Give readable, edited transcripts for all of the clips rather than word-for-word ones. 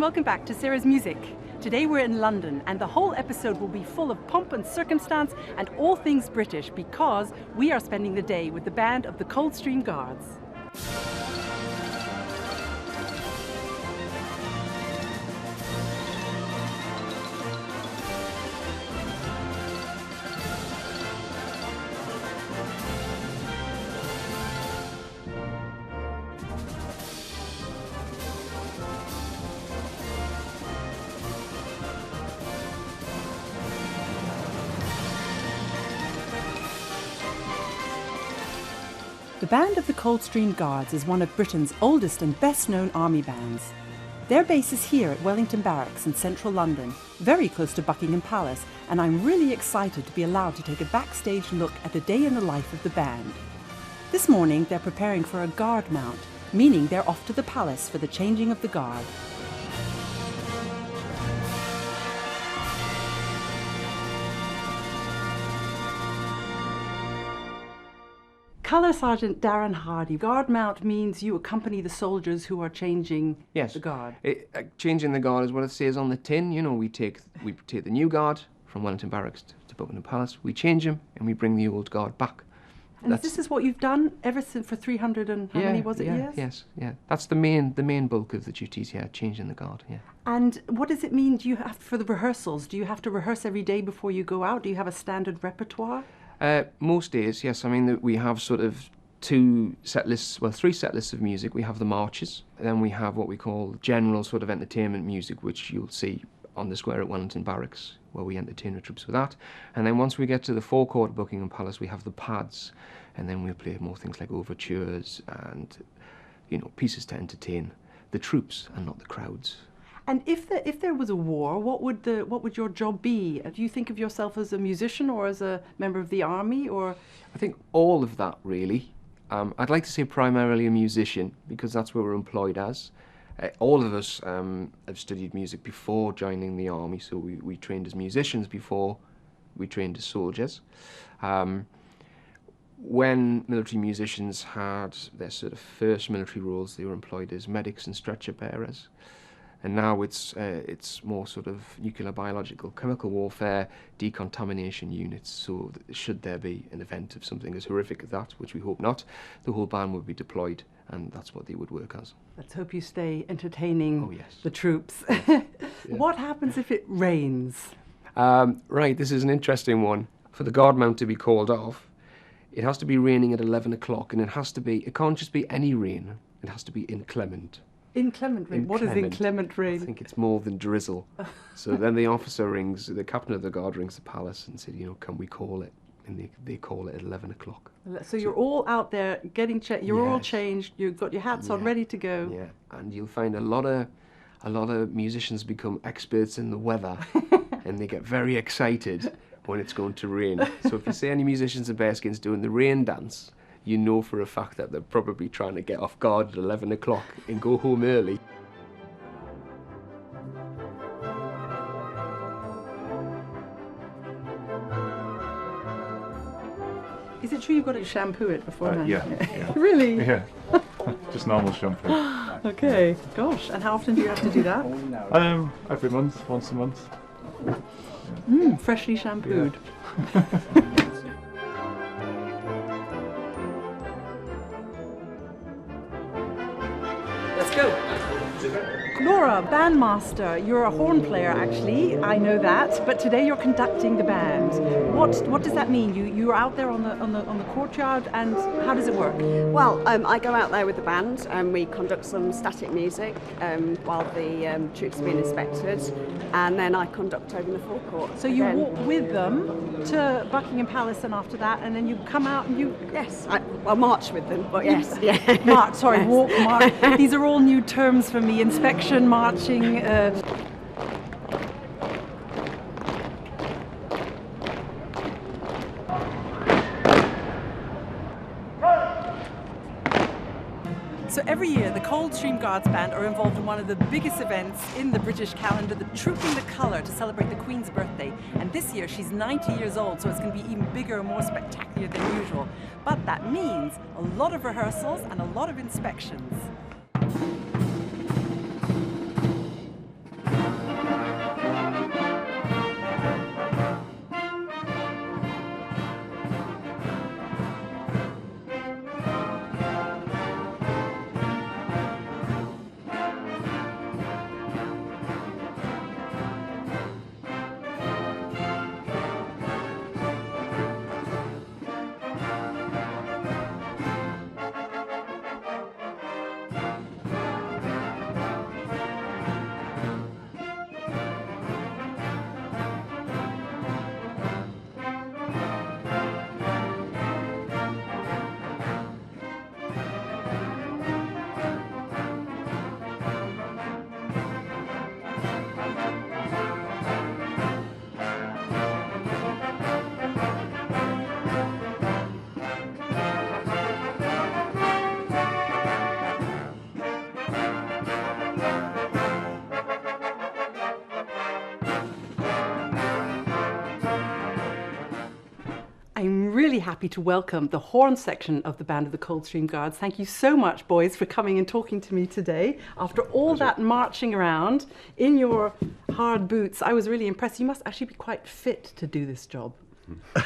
welcome back to Sarah's Music. Today we're in London and the whole episode will be full of pomp and circumstance and all things British because we are spending the day with the band of the Coldstream Guards. The band of the Coldstream Guards is one of Britain's oldest and best-known army bands. Their base is here at Wellington Barracks in central London, very close to Buckingham Palace, and I'm really excited to be allowed to take a backstage look at a day in the life of the band. This morning they're preparing for a guard mount, meaning they're off to the palace for the changing of the guard. Colour Sergeant Darren Hardy, guard mount means you accompany the soldiers who are changing the guard. Changing the guard is what it says on the tin. You know, we take the new guard from Wellington Barracks to Buckingham Palace, we change them and we bring the old guard back. And this is what you've done ever since for 300 and how many was it years? Yes, yeah. That's the main bulk of the duties here, changing the guard, yeah. And what does it mean? Do you have, for the rehearsals, do you have to rehearse every day before you go out? Do you have a standard repertoire? Most days, yes. I mean, we have sort of three set lists of music. We have the marches, and then we have what we call general sort of entertainment music, which you'll see on the square at Wellington Barracks, where we entertain the troops with that. And then once we get to the forecourt of Buckingham Palace, we have the pads, and then we'll play more things like overtures and, you know, pieces to entertain the troops and not the crowds. And if there was a war, what would your job be? Do you think of yourself as a musician or as a member of the army, or? I think all of that, really. I'd like to say primarily a musician, because that's what we're employed as. All of us have studied music before joining the army, so we trained as musicians before we trained as soldiers. When military musicians had their sort of first military roles, they were employed as medics and stretcher bearers. And now it's more sort of nuclear, biological, chemical warfare, decontamination units. So should there be an event of something as horrific as that, which we hope not, the whole band would be deployed, and that's what they would work as. Let's hope you stay entertaining the troops. Yeah. What happens if it rains? Right, this is an interesting one. For the guard mount to be called off, it has to be raining at 11 o'clock, and it can't just be any rain, it has to be inclement. Inclement rain? What is inclement rain? I think it's more than drizzle. So then the officer rings, the captain of the guard rings the palace and said, you know, can we call it? And they call it at 11 o'clock. So you're all out there getting you're all changed, you've got your hats on ready to go. Yeah, and you'll find a lot of musicians become experts in the weather and they get very excited when it's going to rain. So if you see any musicians in bearskins doing the rain dance, you know for a fact that they're probably trying to get off guard at 11 o'clock and go home early. Is it true you've got to shampoo it beforehand? Yeah. Really? Yeah. Just normal shampoo. Okay. Gosh, and how often do you have to do that? Every month, once a month. Freshly shampooed. Yeah. Let's go. Laura, bandmaster, you're a horn player actually, I know that, but today you're conducting the band. What does that mean? You're out there on the courtyard, and how does it work? Well, I go out there with the band and we conduct some static music while the troops are being inspected, and then I conduct over in the forecourt. So you walk with them to Buckingham Palace and after that, and then you come out and you... Yes, I march with them, but yes, yeah. March, sorry, yes. Walk, march. These are all new terms for me, inspection, marching. So every year, the Coldstream Guards Band are involved in one of the biggest events in the British calendar, the Trooping the Colour, to celebrate the Queen's birthday. And this year, she's 90 years old, so it's going to be even bigger and more spectacular than usual. But that means a lot of rehearsals and a lot of inspections. happy to welcome the horn section of the band of the Coldstream Guards. Thank you so much, boys, for coming and talking to me today. After all that marching around in your hard boots, I was really impressed. You must actually be quite fit to do this job.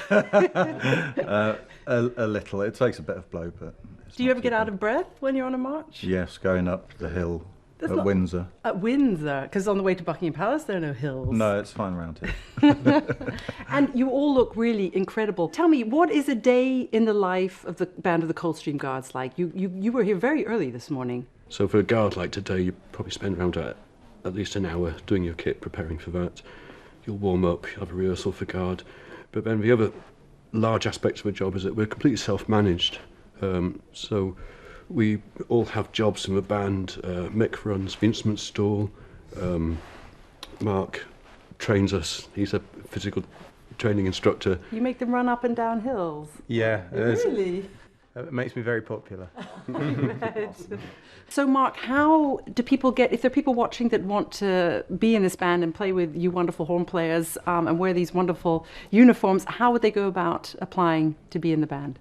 A little. It takes a bit of blow, but... Do you ever get out of breath when you're on a march? Yes, going up the hill at Windsor. At Windsor, because on the way to Buckingham Palace there are no hills. No, it's fine around here. And you all look really incredible. Tell me, what is a day in the life of the band of the Coldstream Guards like? You were here very early this morning. So for a guard like today, you probably spend around at least an hour doing your kit, preparing for that. You'll warm up, you'll have a rehearsal for guard. But then the other large aspect of the job is that we're completely self-managed. So we all have jobs in the band. Mick runs the instrument stall. Mark trains us. He's a physical training instructor. You make them run up and down hills? Yeah. Really? It makes me very popular. So Mark, how do people get, if there are people watching that want to be in this band and play with you wonderful horn players and wear these wonderful uniforms, how would they go about applying to be in the band?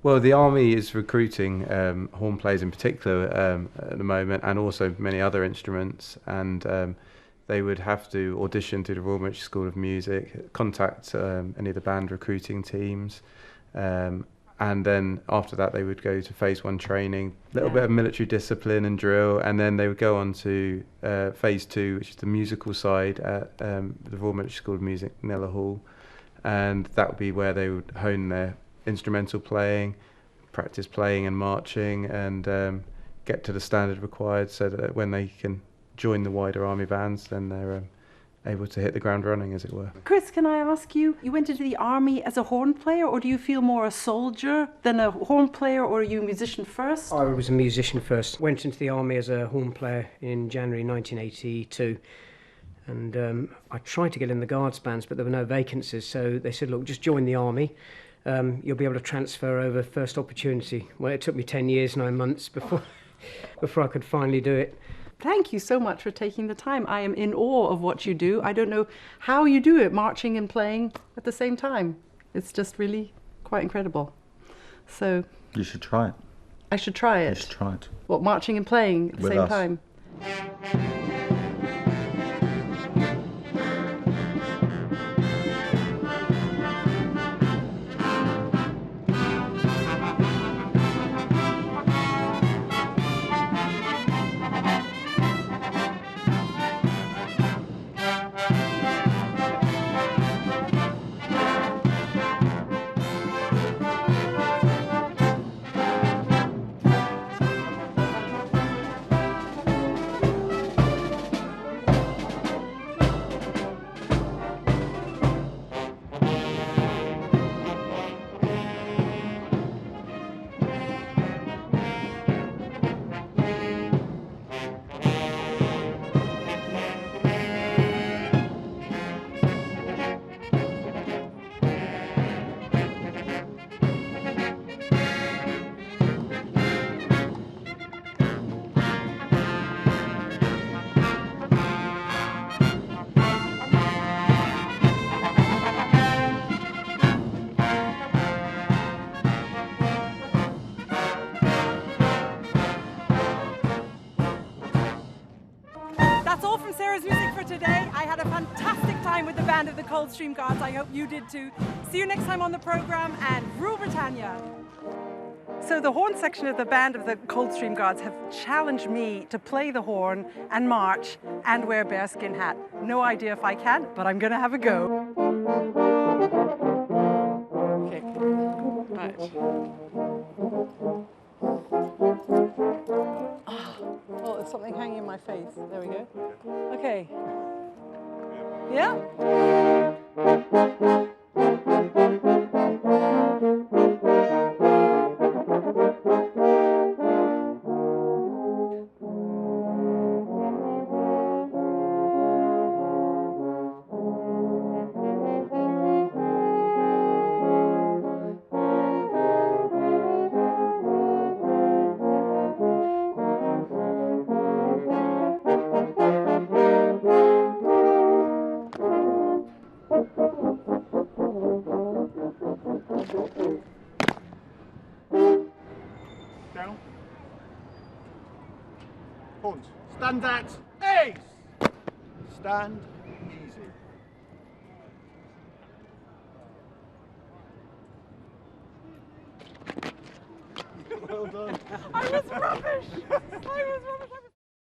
Well, the Army is recruiting horn players in particular at the moment, and also many other instruments, and they would have to audition to the Royal Military School of Music, contact any of the band recruiting teams, and then after that they would go to phase 1 training, a little bit of military discipline and drill, and then they would go on to phase 2, which is the musical side at the Royal Military School of Music, Nilla Hall, and that would be where they would hone their instrumental playing, practice playing and marching, and get to the standard required so that when they can join the wider Army bands, then they're able to hit the ground running, as it were. Chris, can I ask you, you went into the Army as a horn player, or do you feel more a soldier than a horn player, or are you a musician first? I was a musician first. Went into the Army as a horn player in January 1982. And I tried to get in the Guards bands, but there were no vacancies, so they said, look, just join the Army. You'll be able to transfer over first opportunity. Well, it took me 10 years, 9 months before I could finally do it. Thank you so much for taking the time. I am in awe of what you do. I don't know how you do it, marching and playing at the same time. It's just really quite incredible. So You should try it. I should try it. You should try it. What, marching and playing at the With same us. time? That's all from Sarah's Music for today. I had a fantastic time with the band of the Coldstream Guards. I hope you did too. See you next time on the programme, and Rule Britannia! So the horn section of the band of the Coldstream Guards have challenged me to play the horn and march and wear a bearskin hat. No idea if I can, but I'm going to have a go. Okay. Right. Oh, there's something hanging in my face. There we go. Okay. Yeah? down. Point. Stand at ace. Stand easy. Well done. I was rubbish.